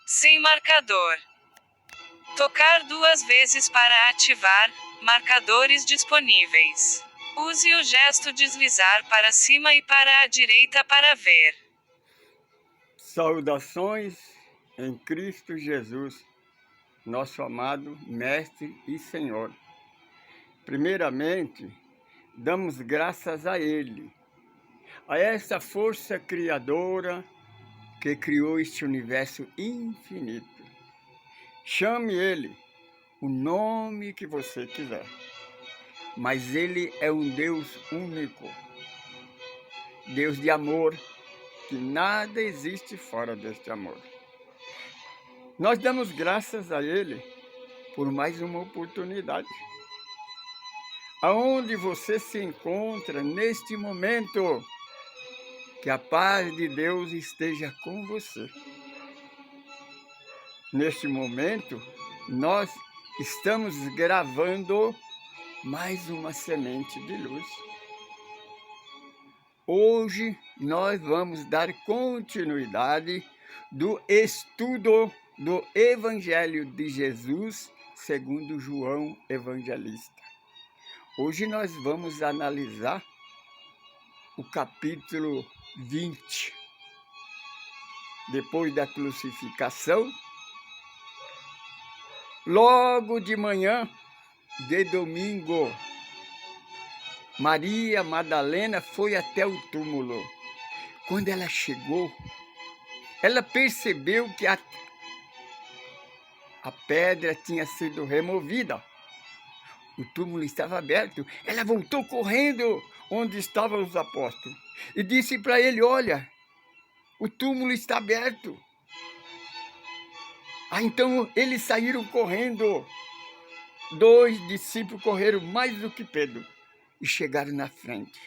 Sem marcador. Tocar 2 vezes para ativar marcadores disponíveis. Use o gesto deslizar para cima e para a direita para ver. Saudações em Cristo Jesus, nosso amado Mestre e Senhor. Primeiramente, damos graças a Ele, a essa força criadora que criou este universo infinito. Chame Ele o nome que você quiser, mas Ele é um Deus único, Deus de amor, que nada existe fora deste amor. Nós damos graças a Ele por mais uma oportunidade. Aonde você se encontra neste momento, que a paz de Deus esteja com você. Neste momento, nós estamos gravando mais uma semente de luz. Hoje nós vamos dar continuidade do estudo do Evangelho de Jesus segundo João Evangelista. Hoje nós vamos analisar o capítulo 20. Depois da crucificação, logo de manhã de domingo, Maria Madalena foi até o túmulo. Quando ela chegou, ela percebeu que a pedra tinha sido removida. O túmulo estava aberto. Ela voltou correndo onde estavam os apóstolos e disse para ele: olha, o túmulo está aberto. Então eles saíram correndo. 2 discípulos correram mais do que Pedro e chegaram na frente.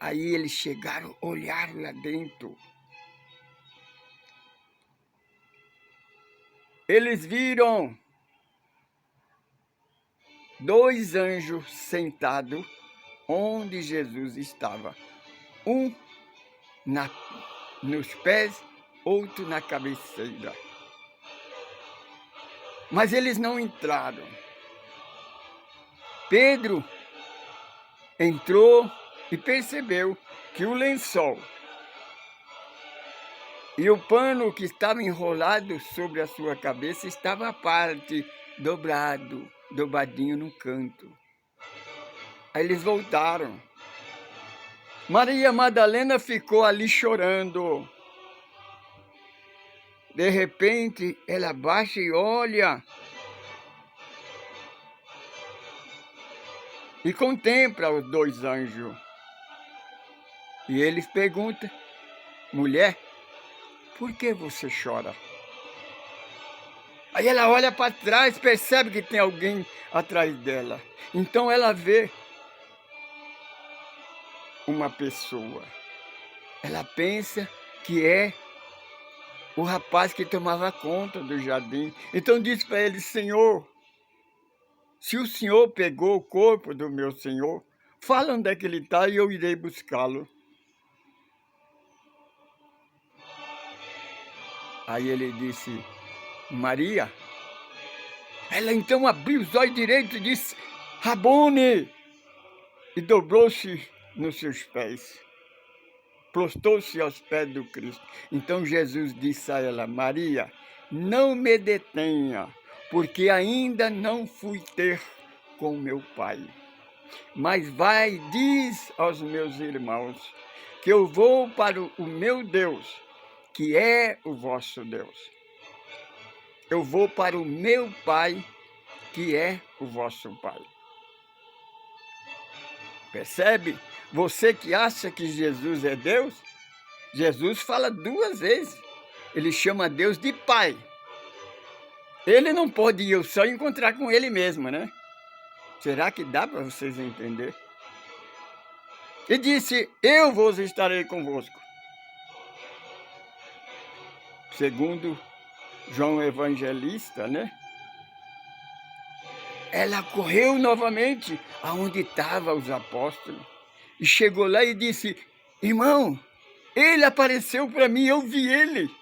Aí eles chegaram, olharam lá dentro. Eles viram 2 anjos sentados onde Jesus estava. Um nos pés, outro na cabeceira. Mas eles não entraram. Pedro entrou e percebeu que o lençol e o pano que estava enrolado sobre a sua cabeça estava à parte, dobradinho no canto. Aí eles voltaram. Maria Madalena ficou ali chorando. De repente, ela baixa e olha e contempla os 2 anjos. E eles perguntam: mulher, por que você chora? Aí ela olha para trás, percebe que tem alguém atrás dela. Então ela vê uma pessoa. Ela pensa que é o rapaz que tomava conta do jardim. Então diz para ele: Senhor, se o Senhor pegou o corpo do meu Senhor, fala onde é que ele está e eu irei buscá-lo. Aí ele disse: Maria. Ela então abriu os olhos direitos e disse: Rabone! E dobrou-se nos seus pés. Prostou-se aos pés do Cristo. Então Jesus disse a ela: Maria, não me detenha, porque ainda não fui ter com meu Pai. Mas vai e diz aos meus irmãos que eu vou para o meu Deus, que é o vosso Deus. Eu vou para o meu Pai, que é o vosso Pai. Percebe? Você que acha que Jesus é Deus, Jesus fala 2 vezes. Ele chama Deus de Pai. Ele não pode ir só encontrar com Ele mesmo, né? Será que dá para vocês entenderem? E disse: eu vos estarei convosco. Segundo João Evangelista, né? Ela correu novamente aonde estavam os apóstolos e chegou lá e disse: irmão, Ele apareceu para mim, eu vi ele.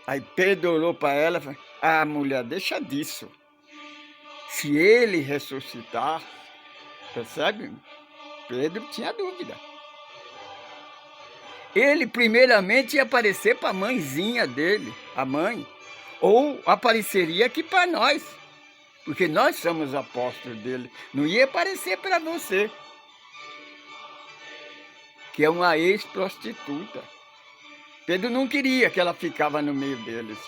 Aí Pedro olhou para ela e falou, ah, mulher, deixa disso. Se ele ressuscitar, percebe? Pedro tinha dúvida. Ele primeiramente ia aparecer para a mãezinha dele, a mãe, ou apareceria aqui para nós, porque nós somos apóstolos dele. Não ia aparecer para você, que é uma ex-prostituta. Pedro não queria que ela ficava no meio deles,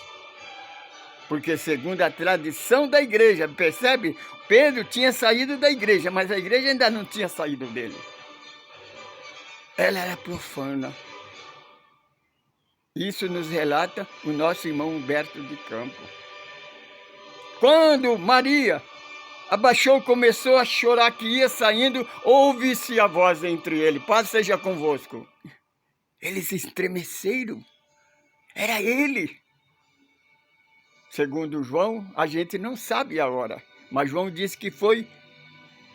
porque segundo a tradição da igreja, percebe? Pedro tinha saído da igreja, mas a igreja ainda não tinha saído dele. Ela era profana. Isso nos relata o nosso irmão Humberto de Campos. Quando Maria abaixou, começou a chorar que ia saindo, ouve-se a voz entre eles, paz seja convosco. Eles estremeceram, era ele. Segundo João, a gente não sabe a hora, mas João disse que foi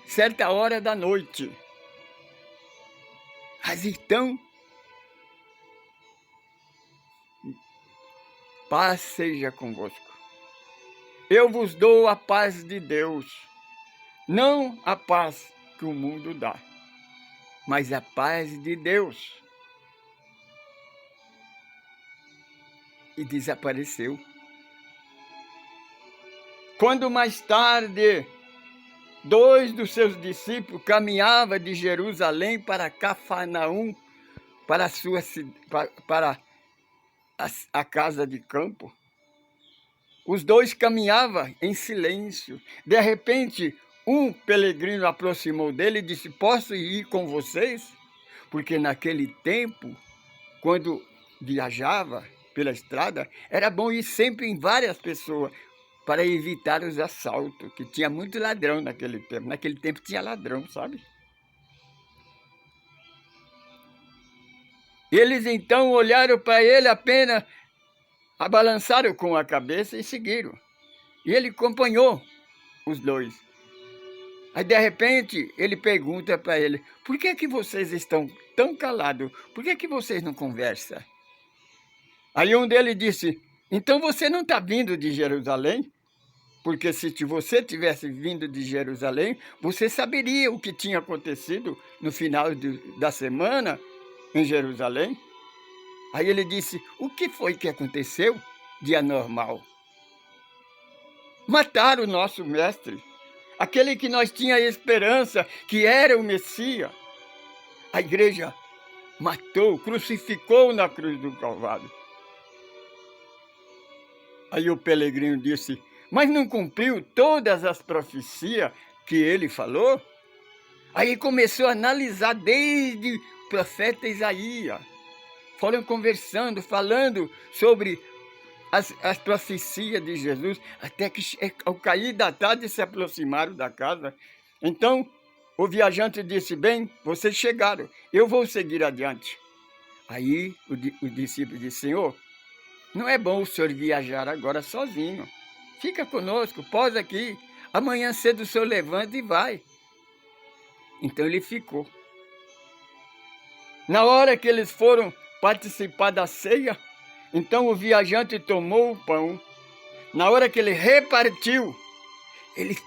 certa hora da noite. Mas então, paz seja convosco. Eu vos dou a paz de Deus, não a paz que o mundo dá, mas a paz de Deus. E desapareceu. Quando mais tarde, 2 dos seus discípulos caminhavam de Jerusalém para Cafarnaum, para a casa de campo, os dois caminhavam em silêncio. De repente, um peregrino aproximou dele e disse, posso ir com vocês? Porque naquele tempo, quando viajava pela estrada, era bom ir sempre em várias pessoas, para evitar os assaltos, que tinha muito ladrão naquele tempo. Naquele tempo tinha ladrão, sabe? Eles então olharam para ele apenas, abalançaram com a cabeça e seguiram. E ele acompanhou os dois. Aí de repente ele pergunta para ele, por que que vocês estão tão calados? Por que que vocês não conversam? Aí um deles disse, então você não está vindo de Jerusalém? Porque se você tivesse vindo de Jerusalém, você saberia o que tinha acontecido no final da semana em Jerusalém. Aí ele disse, o que foi que aconteceu de anormal? Mataram o nosso mestre, aquele que nós tínhamos esperança, que era o Messias. A igreja matou, crucificou na cruz do Calvário. Aí o peregrino disse, mas não cumpriu todas as profecias que ele falou? Aí começou a analisar desde o profeta Isaías. Foram conversando, falando sobre as profecias de Jesus, até que ao cair da tarde se aproximaram da casa. Então o viajante disse, bem, vocês chegaram, eu vou seguir adiante. Aí o discípulo disse, Senhor, não é bom o senhor viajar agora sozinho. Fica conosco, posa aqui. Amanhã cedo o senhor levanta e vai. Então ele ficou. Na hora que eles foram participar da ceia, então o viajante tomou o pão. Na hora que ele repartiu, eles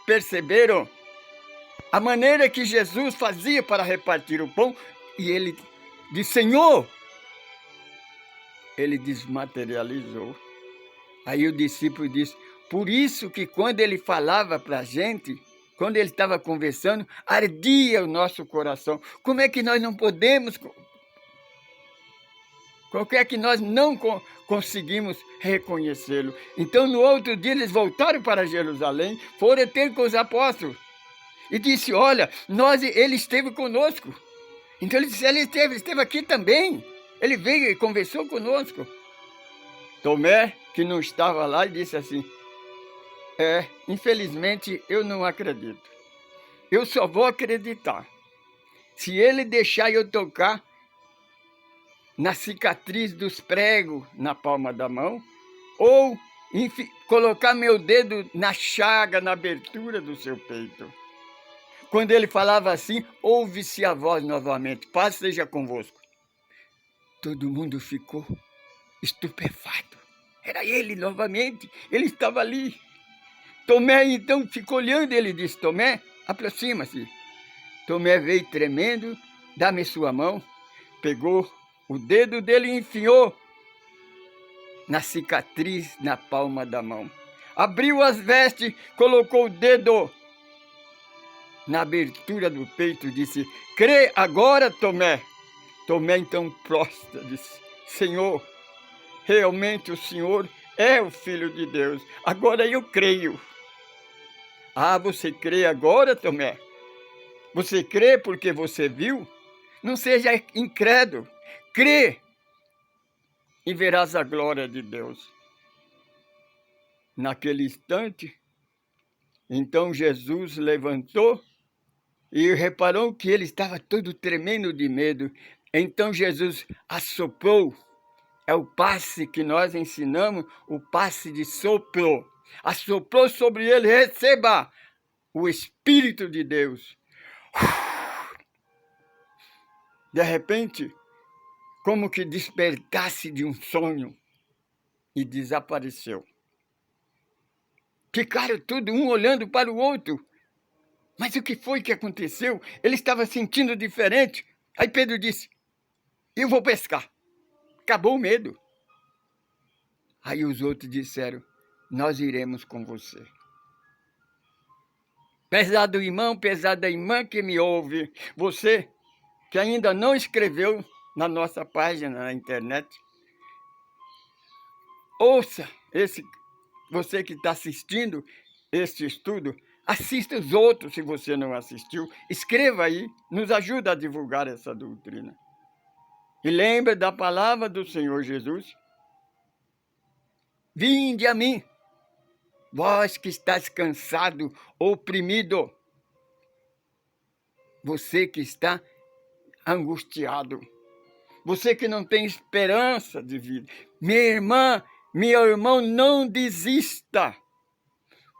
perceberam a maneira que Jesus fazia para repartir o pão. E ele disse, Senhor, ele desmaterializou. Aí o discípulo disse, por isso que quando ele falava para a gente, quando ele estava conversando, ardia o nosso coração. Como é que nós não podemos, como é que nós não conseguimos reconhecê-lo? Então no outro dia eles voltaram para Jerusalém, foram ter com os apóstolos. E disse, olha, ele esteve conosco. Então ele disse, ele esteve aqui também. Ele veio e conversou conosco. Tomé, que não estava lá, disse assim, infelizmente eu não acredito. Eu só vou acreditar se ele deixar eu tocar na cicatriz dos pregos na palma da mão, ou colocar meu dedo na chaga, na abertura do seu peito. Quando ele falava assim, ouve-se a voz novamente, paz seja convosco. Todo mundo ficou estupefato. Era ele novamente, ele estava ali. Tomé então ficou olhando, ele disse, Tomé, aproxima-se. Tomé veio tremendo, dá-me sua mão, pegou o dedo dele e enfiou na cicatriz na palma da mão. Abriu as vestes, colocou o dedo na abertura do peito, disse, crê agora, Tomé. Tomé então prostra, disse, Senhor, realmente o Senhor é o Filho de Deus, agora eu creio. Ah, você crê agora, Tomé? Você crê porque você viu? Não seja incrédulo, crê e verás a glória de Deus. Naquele instante, então Jesus levantou e reparou que ele estava todo tremendo de medo. Então Jesus assoprou, é o passe que nós ensinamos, o passe de sopro. Assoprou sobre ele, receba o Espírito de Deus. De repente, como que despertasse de um sonho e desapareceu. Ficaram todos um olhando para o outro. Mas o que foi que aconteceu? Ele estava sentindo diferente. Aí Pedro disse, eu vou pescar. Acabou o medo. Aí os outros disseram, nós iremos com você. Pesado irmão, pesada irmã que me ouve, você que ainda não escreveu na nossa página na internet, ouça você que está assistindo este estudo, assista os outros se você não assistiu, escreva aí, nos ajuda a divulgar essa doutrina. E lembre da palavra do Senhor Jesus. Vinde a mim, vós que estás cansado, oprimido, você que está angustiado, você que não tem esperança de vida. Minha irmã, meu irmão, não desista,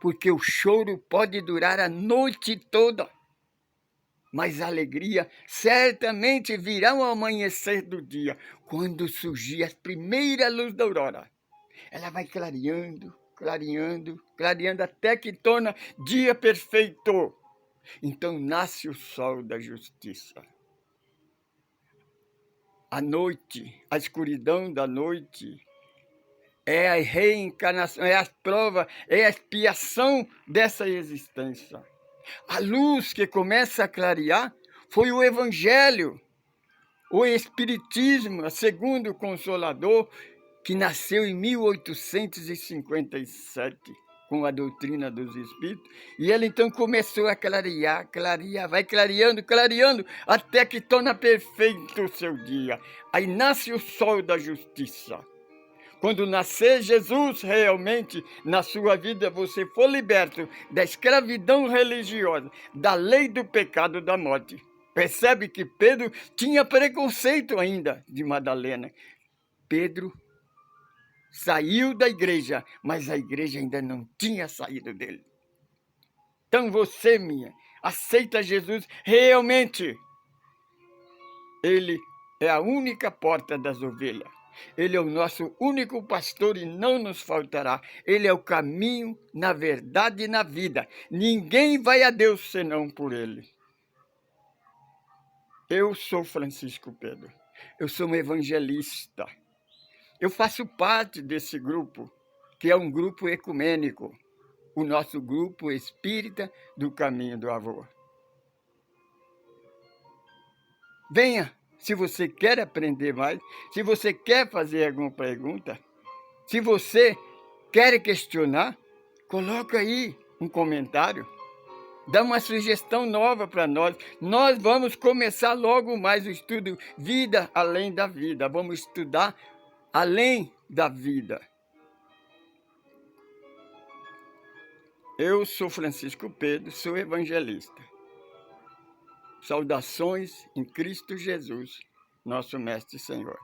porque o choro pode durar a noite toda, mas a alegria certamente virá ao amanhecer do dia, quando surgir a primeira luz da aurora. Ela vai clareando, clareando, clareando, até que torna dia perfeito. Então nasce o sol da justiça. A noite, a escuridão da noite, é a reencarnação, é a prova, é a expiação dessa existência. A luz que começa a clarear foi o Evangelho, o Espiritismo, segundo o Consolador, que nasceu em 1857, com a doutrina dos Espíritos, e ele então começou a clarear, clarear, vai clareando, clareando, até que torna perfeito o seu dia. Aí nasce o sol da justiça. Quando nascer Jesus realmente na sua vida, você for liberto da escravidão religiosa, da lei do pecado da morte. Percebe que Pedro tinha preconceito ainda de Madalena. Pedro saiu da igreja, mas a igreja ainda não tinha saído dele. Então você, minha, aceita Jesus realmente. Ele é a única porta das ovelhas. Ele é o nosso único pastor e não nos faltará. Ele é o caminho, na verdade e na vida. Ninguém vai a Deus senão por ele. Eu sou Francisco Pedro. Eu sou um evangelista. Eu faço parte desse grupo, que é um grupo ecumênico. O nosso grupo espírita do Caminho do Amor. Venha! Se você quer aprender mais, se você quer fazer alguma pergunta, se você quer questionar, coloca aí um comentário, dá uma sugestão nova para nós. Nós vamos começar logo mais o estudo Vida Além da Vida. Vamos estudar além da vida. Eu sou Francisco Pedro, sou evangelista. Saudações em Cristo Jesus, nosso Mestre e Senhor.